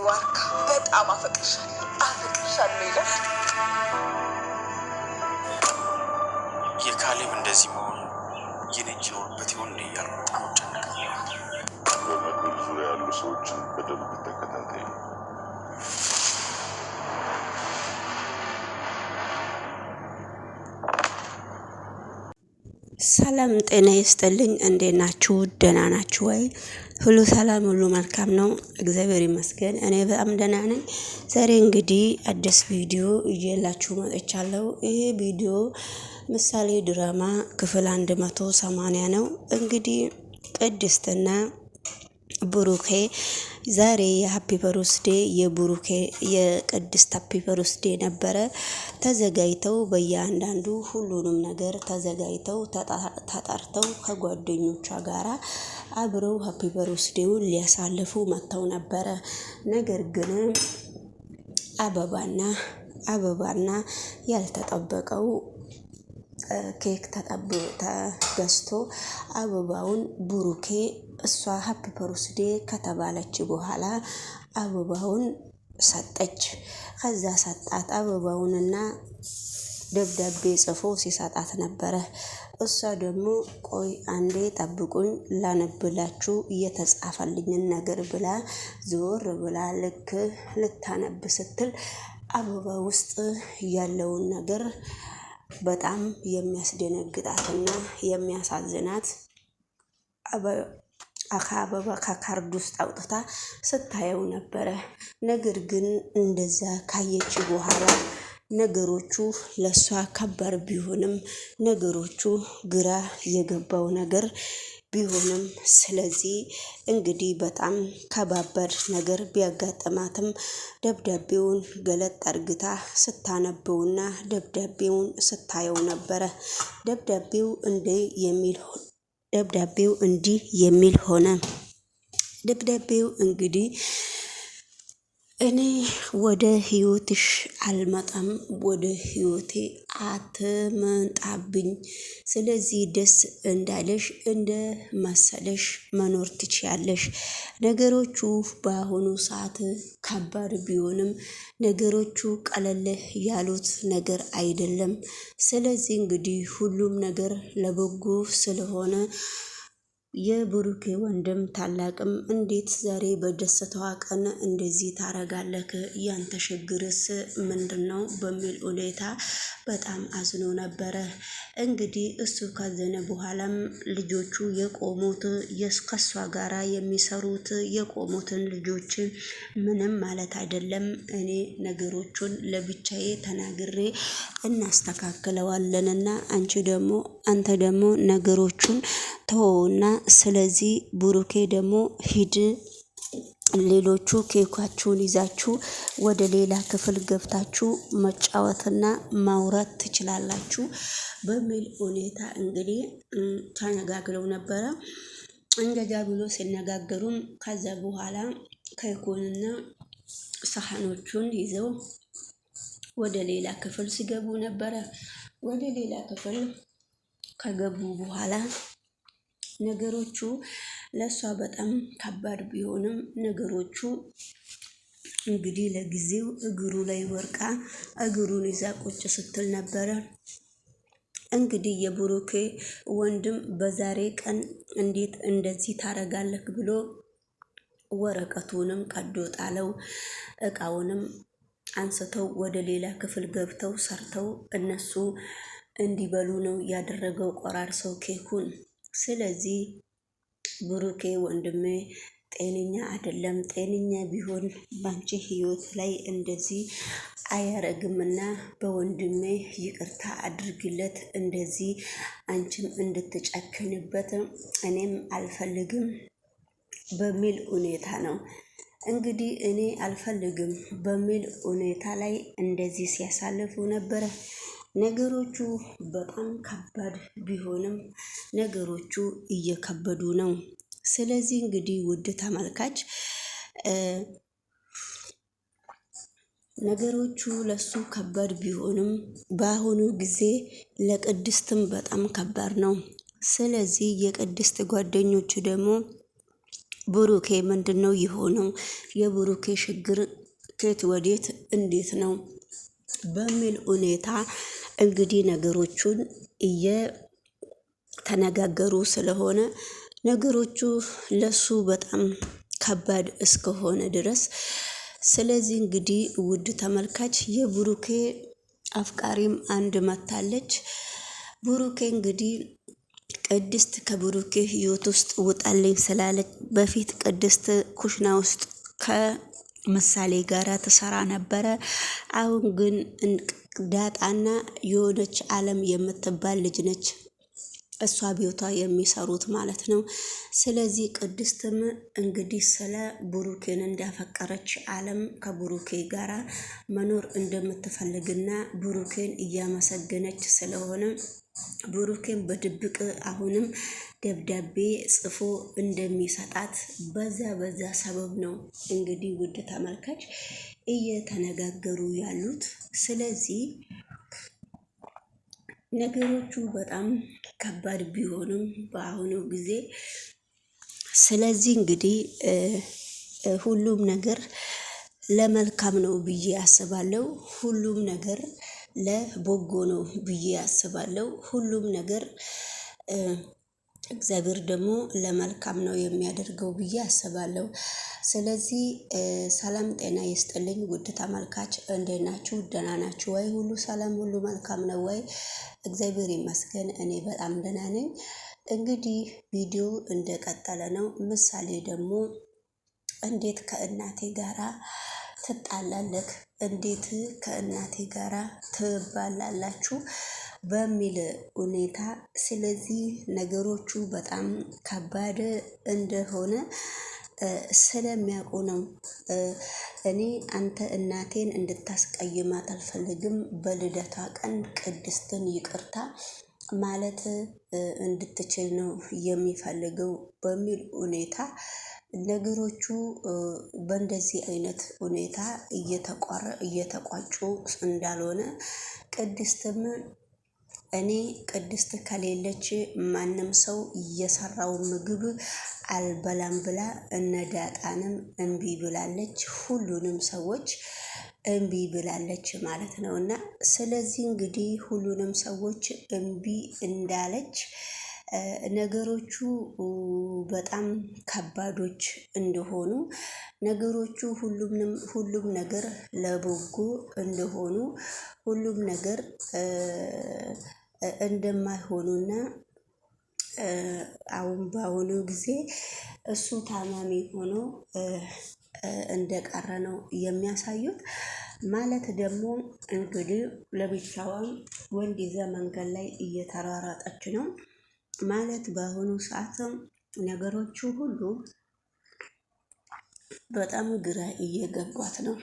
ዋርካ በጣም አፈቅርሻለሁ ይላል። የካሌብ እንደዚህ መሆኑ የነጅ ይኖርበት ይሆን እንዴ እያልኩ በጣም ጨነቀኝ። በምድር ዙሪያ ያሉ ሰዎችን በደንብ ተከታታይ። ሰላም ጤና ይስጥልኝ። እንዴት ናችሁ? ደህና ናችሁ ወይ? ሁሉ ሰላም፣ ሁሉ መልካም ነው፣ እግዚአብሔር ይመስገን። እኔ በጣም ደህና ነኝ። ዛሬ እንግዲህ አዲስ ቪዲዮ እየላችሁ መጥቻለሁ። ይሄ ቪዲዮ ምሳሌ ድራማ ክፍል 180 ነው። እንግዲህ ቅድስትና ብሩኬ ዛሬ የሀፒ በርዝዴ የብሩኬ የቅድስት ሀፒ በርዝዴ ነበረ። ተዘጋጅተው በእያንዳንዱ ሁሉንም ነገር ተዘጋጅተው ተጠርተው ከጓደኞቿ ጋራ አብረው ሀፒ በርዝዴውን ሊያሳልፉ መጥተው ነበረ። ነገር ግን አበባና ያልተጠበቀው ኬክ ተገዝቶ አበባውን ብሩኬ እሷ ሀፒ በርዝዴ ከተባለች በኋላ አበባውን ሰጠች። ከዛ ሰጣት። አበባውንና ደብዳቤ ጽፎ ሲሰጣት ነበረ። እሷ ደግሞ ቆይ አንዴ ጠብቁኝ ላነብላችሁ እየተጻፈልኝን ነገር ብላ ዞር ብላ ልክ ልታነብ ስትል አበባ ውስጥ ያለውን ነገር በጣም የሚያስደነግጣትና የሚያሳዝናት አበባ ከካርድ ውስጥ አውጥታ ስታየው ነበረ። ነገር ግን እንደዛ ካየች በኋላ ነገሮቹ ለሷ ከባድ ቢሆንም ነገሮቹ ግራ የገባው ነገር ቢሆንም ስለዚህ እንግዲህ በጣም ከባባድ ነገር ቢያጋጥማትም ደብዳቤውን ገለጥ አርግታ ስታነበውና ደብዳቤውን ስታየው ነበረ። ደብዳቤው እንዲህ የሚል ሆነ። ደብዳቤው እንግዲህ እኔ ወደ ህይወትሽ አልመጣም፣ ወደ ህይወቴ አትመጣብኝ። ስለዚህ ደስ እንዳለሽ እንደ መሰለሽ መኖር ትችያለሽ። ነገሮቹ በአሁኑ ሰዓት ከባድ ቢሆንም ነገሮቹ ቀለል ያሉት ነገር አይደለም። ስለዚህ እንግዲህ ሁሉም ነገር ለበጎ ስለሆነ የብሩኬ ወንድም ታላቅም እንዴት ዛሬ በደስታዋ ቀን እንደዚህ ታረጋለክ? ያንተ ችግርስ ምንድነው? በሚል ሁኔታ በጣም አዝኖ ነበረ። እንግዲህ እሱ ካዘነ በኋላም ልጆቹ የቆሙት ከሷ ጋራ የሚሰሩት የቆሙትን ልጆች ምንም ማለት አይደለም፣ እኔ ነገሮቹን ለብቻዬ ተናግሬ እናስተካክለዋለንና አንተ ደግሞ ነገሮቹን ተወውና ስለዚህ ብሩኬ ደግሞ ሂድ፣ ሌሎቹ ኬካችሁን ይዛችሁ ወደ ሌላ ክፍል ገብታችሁ መጫወትና ማውራት ትችላላችሁ በሚል ሁኔታ እንግዲህ ተነጋግረው ነበረ። እንገጃ ብሎ ሲነጋገሩም ከዛ በኋላ ኬኩንና ሳህኖቹን ይዘው ወደ ሌላ ክፍል ሲገቡ ነበረ። ወደ ሌላ ክፍል ከገቡ በኋላ ነገሮቹ ለሷ በጣም ከባድ ቢሆንም ነገሮቹ እንግዲህ ለጊዜው እግሩ ላይ ወርቃ እግሩን ይዛ ቁጭ ስትል ነበረ። እንግዲህ የብሩኬ ወንድም በዛሬ ቀን እንዴት እንደዚህ ታረጋለክ ብሎ ወረቀቱንም ቀዶ ጣለው። እቃውንም አንስተው ወደ ሌላ ክፍል ገብተው ሰርተው እነሱ እንዲበሉ ነው ያደረገው ቆራርሰው ኬኩን። ስለዚህ ብሩኬ ወንድሜ ጤነኛ አይደለም፣ ጤነኛ ቢሆን ባንቺ ህይወት ላይ እንደዚህ አያረግምና በወንድሜ ይቅርታ አድርግለት፣ እንደዚህ አንቺም እንድትጨክንበት እኔም አልፈልግም በሚል ሁኔታ ነው እንግዲህ እኔ አልፈልግም በሚል ሁኔታ ላይ እንደዚህ ሲያሳልፉ ነበረ። ነገሮቹ በጣም ከባድ ቢሆንም ነገሮቹ እየከበዱ ነው። ስለዚህ እንግዲህ ውድ ተመልካች ነገሮቹ ለሱ ከባድ ቢሆንም በአሁኑ ጊዜ ለቅድስትም በጣም ከባድ ነው። ስለዚህ የቅድስት ጓደኞቹ ደግሞ ብሩኬ ምንድን ነው የሆነው? የብሩኬ ችግር ከየት ወዴት እንዴት ነው በሚል ሁኔታ እንግዲህ ነገሮቹን እየተነጋገሩ ስለሆነ ነገሮቹ ለሱ በጣም ከባድ እስከሆነ ድረስ ስለዚህ እንግዲህ ውድ ተመልካች የብሩኬ አፍቃሪም አንድ መታለች። ብሩኬ እንግዲህ ቅድስት ከብሩኬ ህይወት ውስጥ ውጣልኝ ስላለች በፊት ቅድስት ኩሽና ውስጥ ከምሳሌ ጋራ ትሰራ ነበረ። አሁን ግን ዳጣና የሆነች አለም የምትባል ልጅ ነች እሷ ቤቷ የሚሰሩት ማለት ነው። ስለዚህ ቅድስትም እንግዲህ ስለ ብሩኬን እንዳፈቀረች አለም ከብሩኬ ጋራ መኖር እንደምትፈልግና ብሩኬን እያመሰገነች ስለሆነ ብሩኬን በድብቅ አሁንም ደብዳቤ ጽፎ እንደሚሰጣት በዛ ሰበብ ነው እንግዲህ ውድ ተመልካች እየተነጋገሩ ያሉት። ስለዚህ ነገሮቹ በጣም ከባድ ቢሆንም በአሁኑ ጊዜ ስለዚህ እንግዲህ ሁሉም ነገር ለመልካም ነው ብዬ አስባለሁ። ሁሉም ነገር ለበጎ ነው ብዬ አስባለሁ። ሁሉም ነገር እግዚአብሔር ደግሞ ለመልካም ነው የሚያደርገው ብዬ አስባለሁ። ስለዚህ ሰላም ጤና ይስጥልኝ ውድ ተመልካች፣ እንዴት ናችሁ? ደህና ናችሁ ወይ? ሁሉ ሰላም፣ ሁሉ መልካም ነው ወይ? እግዚአብሔር ይመስገን እኔ በጣም ደህና ነኝ። እንግዲህ ቪዲዮ እንደቀጠለ ነው። ምሳሌ ደግሞ እንዴት ከእናቴ ጋራ ትጣላለህ? እንዴት ከእናቴ ጋራ ትባላላችሁ? በሚል ሁኔታ ስለዚህ ነገሮቹ በጣም ከባድ እንደሆነ ስለሚያውቁ ነው። እኔ አንተ እናቴን እንድታስቀይማት አልፈልግም፣ በልደታ ቀን ቅድስትን ይቅርታ ማለት እንድትችል ነው የሚፈልገው በሚል ሁኔታ ነገሮቹ በእንደዚህ አይነት ሁኔታ እየተቋጩ እንዳልሆነ ቅድስትም እኔ ቅድስት ከሌለች ማንም ሰው የሰራውን ምግብ አልበላም ብላ እነዳጣንም እምቢ ብላለች። ሁሉንም ሰዎች እምቢ ብላለች ማለት ነው። እና ስለዚህ እንግዲህ ሁሉንም ሰዎች እምቢ እንዳለች ነገሮቹ በጣም ከባዶች እንደሆኑ ነገሮቹ ሁሉም ነገር ለበጎ እንደሆኑ ሁሉም ነገር እንደማይሆኑና አሁን በአሁኑ ጊዜ እሱ ታማሚ ሆኖ እንደቀረ ነው የሚያሳዩት። ማለት ደግሞ እንግዲህ ለብቻዋም ወንድ ይዛ መንገድ ላይ እየተራራጠች ነው ማለት በአሁኑ ሰዓትም ነገሮቹ ሁሉ በጣም ግራ እየገቧት ነው።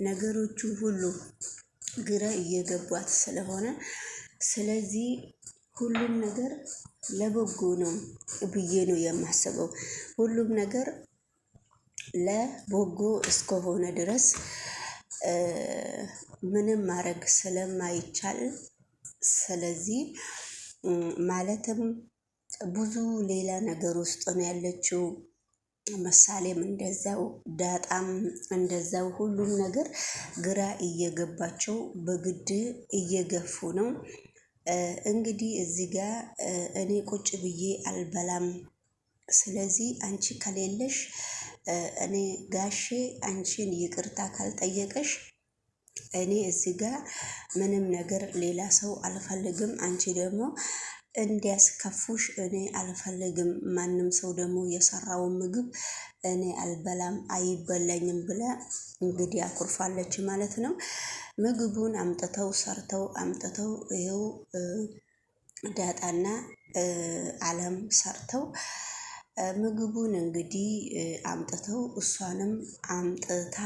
ነገሮቹ ሁሉ ግራ እየገቧት ስለሆነ ስለዚህ ሁሉም ነገር ለበጎ ነው ብዬ ነው የማስበው። ሁሉም ነገር ለበጎ እስከሆነ ድረስ ምንም ማድረግ ስለማይቻል ስለዚህ ማለትም ብዙ ሌላ ነገር ውስጥ ነው ያለችው። ምሳሌም እንደዛው፣ ዳጣም እንደዛው ሁሉም ነገር ግራ እየገባቸው በግድ እየገፉ ነው። እንግዲህ እዚህ ጋር እኔ ቁጭ ብዬ አልበላም፣ ስለዚህ አንቺ ከሌለሽ እኔ ጋሼ አንቺን ይቅርታ ካልጠየቀሽ እኔ እዚህ ጋር ምንም ነገር ሌላ ሰው አልፈልግም፣ አንቺ ደግሞ እንዲያስከፉሽ እኔ አልፈልግም፣ ማንም ሰው ደግሞ የሰራውን ምግብ እኔ አልበላም አይበላኝም ብላ እንግዲህ አኩርፋለች ማለት ነው። ምግቡን አምጥተው ሰርተው አምጥተው ይኸው ዳጣና አለም ሰርተው ምግቡን እንግዲህ አምጥተው እሷንም አምጥታ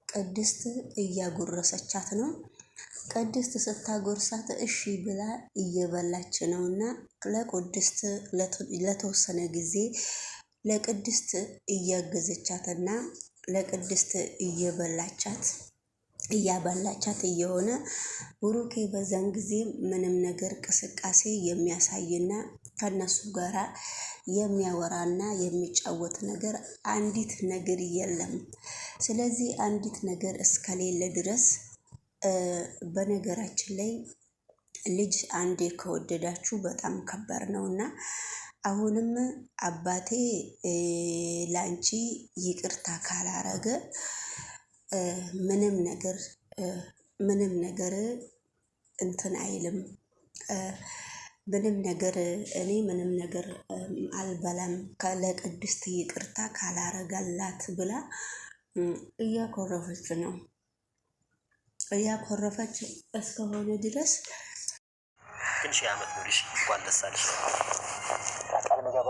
ቅድስት እያጎረሰቻት ነው። ቅድስት ስታጎርሳት እሺ ብላ እየበላች ነው። እና ለቅድስት ለተወሰነ ጊዜ ለቅድስት እያገዘቻትና ለቅድስት እያበላቻት እየሆነ ብሩኬ በዛን ጊዜ ምንም ነገር እንቅስቃሴ የሚያሳይና ከነሱ ጋራ የሚያወራና የሚጫወት ነገር አንዲት ነገር የለም። ስለዚህ አንዲት ነገር እስከሌለ ድረስ በነገራችን ላይ ልጅ አንዴ ከወደዳችሁ በጣም ከባድ ነውና አሁንም አባቴ ላንቺ ይቅርታ ካላረገ ምንም ነገር እንትን አይልም። እኔ ምንም ነገር አልበላም ለቅድስት ይቅርታ ካላረጋላት ብላ እያኮረፈች ነው። እያኮረፈች እስከሆነ ድረስ ግን 1000 ዓመት ኑሪሽ። እንኳን ደስ አለሽ። ቃል መገባ